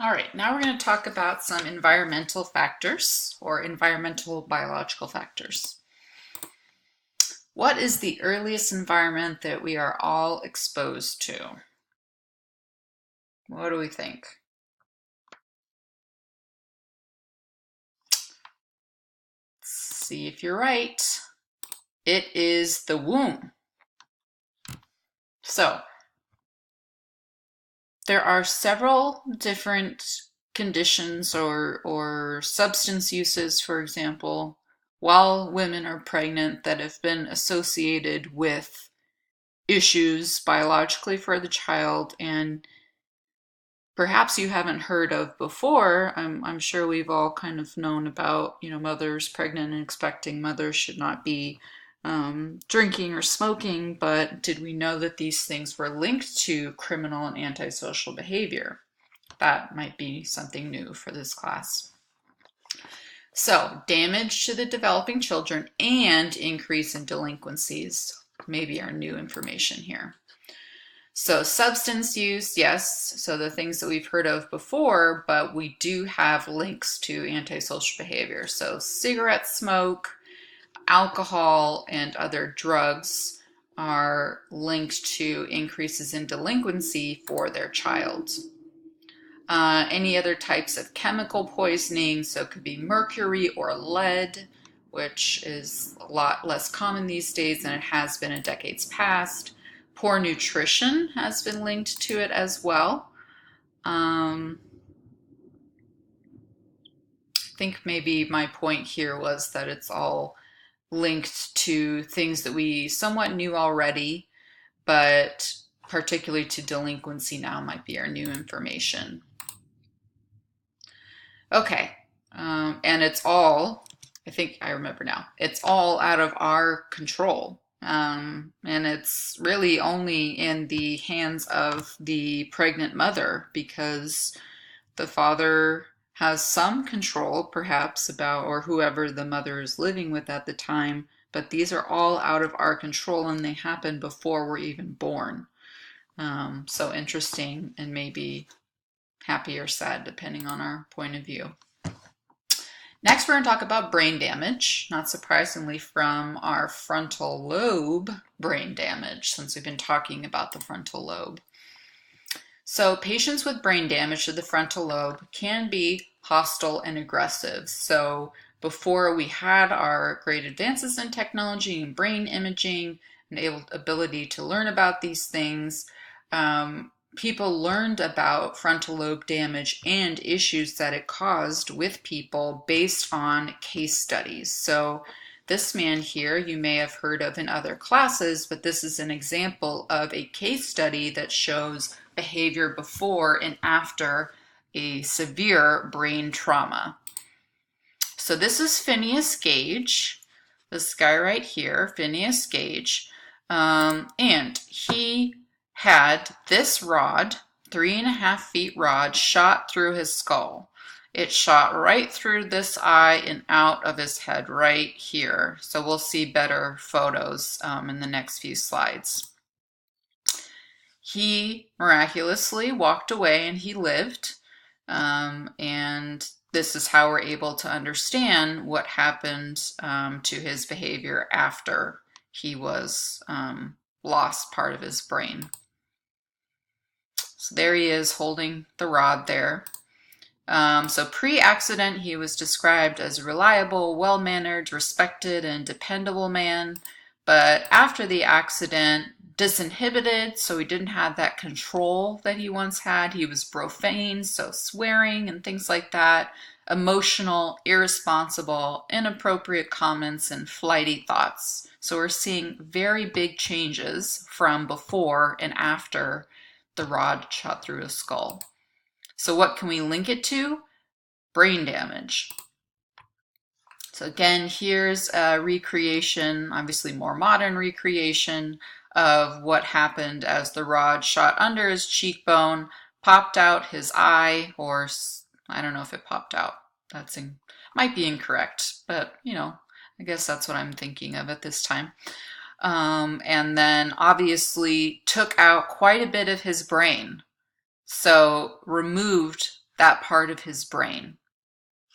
All right, now we're going to talk about some environmental factors or environmental biological factors. What is the earliest environment that we are all exposed to? What do we think? Let's see if you're right. It is the womb. So, there are several different conditions or substance uses, for example, while women are pregnant that have been associated with issues biologically for the child and perhaps you haven't heard of before. I'm sure we've all kind of known about, mothers pregnant and expecting mothers should not be drinking or smoking, but did we know that these things were linked to criminal and antisocial behavior? That might be something new for this class. So, damage to the developing children and increase in delinquencies maybe are new information here. So substance use, yes, so the things that we've heard of before, but we do have links to antisocial behavior. So cigarette smoke, alcohol, and other drugs are linked to increases in delinquency for their child. Any other types of chemical poisoning, so it could be mercury or lead, which is a lot less common these days than it has been in decades past. Poor nutrition has been linked to it as well. I think maybe my point here was that it's all linked to things that we somewhat knew already, but particularly to delinquency now might be our new information. Okay, and it's all, I think I remember now, it's all out of our control. And it's really only in the hands of the pregnant mother because the father has some control, perhaps, about, or whoever the mother is living with at the time, but these are all out of our control and they happen before we're even born. So interesting and maybe happy or sad depending on our point of view. Next, we're going to talk about brain damage, not surprisingly from our frontal lobe brain damage, since we've been talking about the frontal lobe. So patients with brain damage to the frontal lobe can be hostile and aggressive. So before we had our great advances in technology and brain imaging and ability to learn about these things, people learned about frontal lobe damage and issues that it caused with people based on case studies. So this man here you may have heard of in other classes, but this is an example of a case study that shows behavior before and after a severe brain trauma. So this is Phineas Gage, this guy right here, Phineas Gage, and he had this rod, 3.5 feet rod, shot through his skull. It shot right through this eye and out of his head right here. So we'll see better photos in the next few slides. He miraculously walked away and he lived. And this is how we're able to understand what happened to his behavior after he was lost part of his brain. So there he is holding the rod there. So pre-accident, he was described as a reliable, well-mannered, respected, and dependable man. But after the accident, disinhibited, so he didn't have that control that he once had. He was profane, so swearing and things like that. Emotional, irresponsible, inappropriate comments, and flighty thoughts. So we're seeing very big changes from before and after the rod shot through his skull. So what can we link it to? Brain damage. So again, here's a recreation, obviously more modern recreation of what happened as the rod shot under his cheekbone, popped out his eye, or I don't know if it popped out. Might be incorrect, but I guess that's what I'm thinking of at this time. And then obviously took out quite a bit of his brain. So removed that part of his brain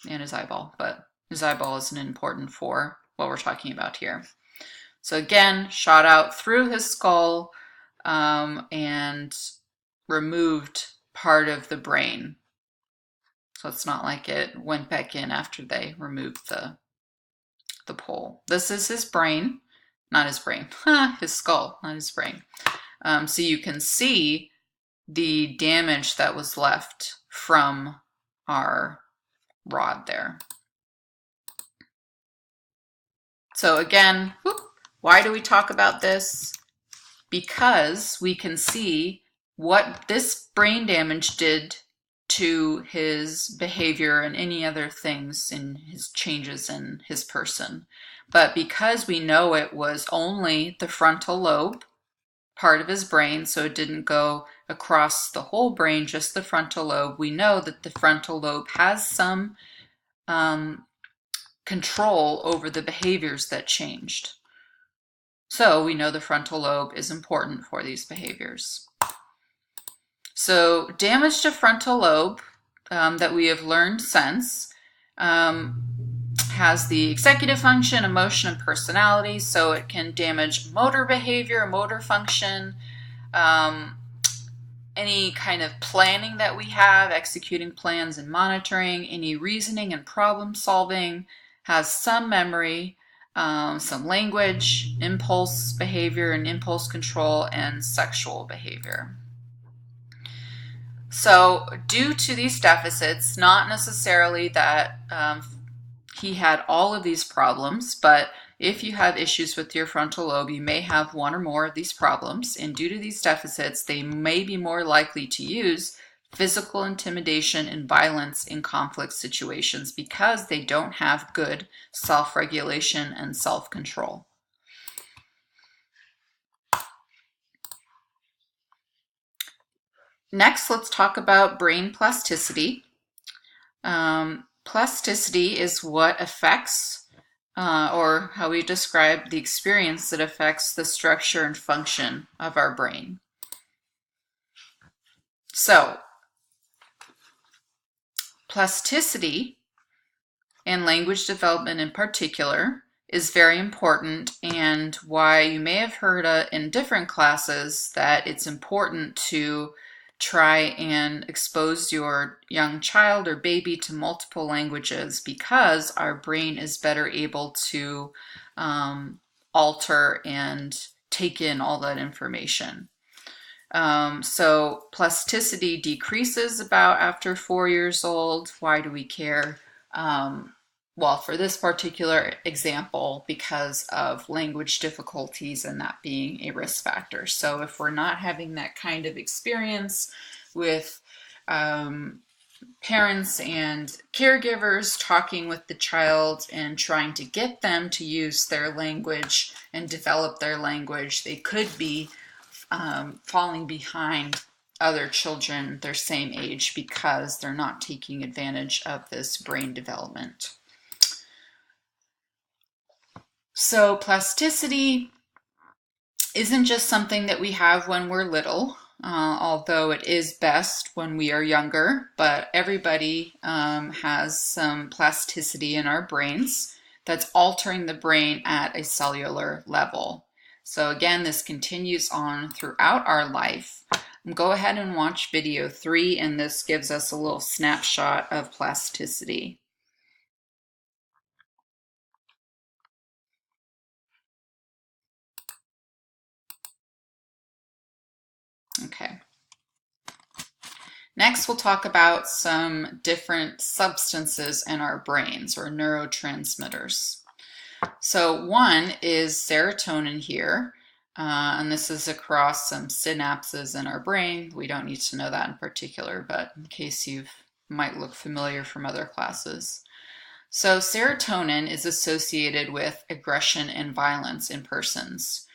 and his eyeball, but his eyeball isn't important for what we're talking about here. So again, shot out through his skull and removed part of the brain. So it's not like it went back in after they removed the pole. This is his brain, not his brain, his skull, not his brain. So you can see the damage that was left from our rod there. So again, why do we talk about this? Because we can see what this brain damage did to his behavior and any other things in his changes in his person. But because we know it was only the frontal lobe part of his brain, so it didn't go across the whole brain, just the frontal lobe, we know that the frontal lobe has some control over the behaviors that changed. So we know the frontal lobe is important for these behaviors. So damage to frontal lobe that we have learned since has the executive function, emotion, and personality. So it can damage motor behavior, motor function, any kind of planning that we have, executing plans and monitoring, any reasoning and problem solving, has some memory, some language, impulse behavior and impulse control, and sexual behavior. So due to these deficits, not necessarily that he had all of these problems, but if you have issues with your frontal lobe, you may have one or more of these problems, and due to these deficits, they may be more likely to use physical intimidation and violence in conflict situations because they don't have good self-regulation and self-control. Next, let's talk about brain plasticity. Plasticity is what affects, or how we describe the experience that affects the structure and function of our brain. So, plasticity and language development in particular is very important, and why you may have heard in different classes that it's important to try and expose your young child or baby to multiple languages because our brain is better able to alter and take in all that information. So plasticity decreases about after 4 years old. Why do we care? Well, for this particular example, because of language difficulties and that being a risk factor. So if we're not having that kind of experience with parents and caregivers talking with the child and trying to get them to use their language and develop their language, they could be falling behind other children their same age because they're not taking advantage of this brain development. So plasticity isn't just something that we have when we're little, although it is best when we are younger, but everybody has some plasticity in our brains that's altering the brain at a cellular level. So again, this continues on throughout our life. Go ahead and watch video 3, and this gives us a little snapshot of plasticity. Okay. Next, we'll talk about some different substances in our brains, or neurotransmitters. So one is serotonin here, and this is across some synapses in our brain. We don't need to know that in particular, but in case you might look familiar from other classes. So serotonin is associated with aggression and violence in persons.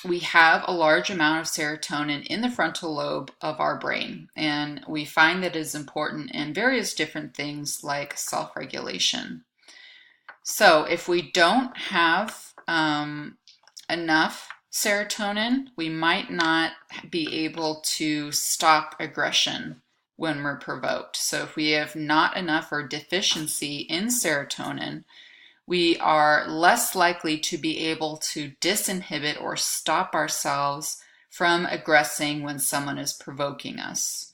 We have a large amount of serotonin in the frontal lobe of our brain, and we find that it is important in various different things like self-regulation. So if we don't have enough serotonin, we might not be able to stop aggression when we're provoked. So if we have not enough or deficiency in serotonin, we are less likely to be able to disinhibit or stop ourselves from aggressing when someone is provoking us.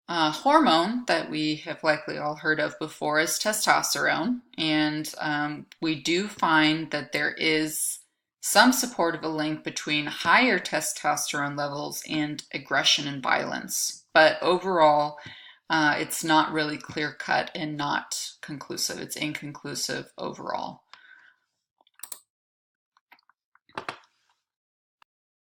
A hormone that we have likely all heard of before is testosterone, and we do find that there is some support of a link between higher testosterone levels and aggression and violence. But overall, it's not really clear cut and not conclusive. It's inconclusive overall.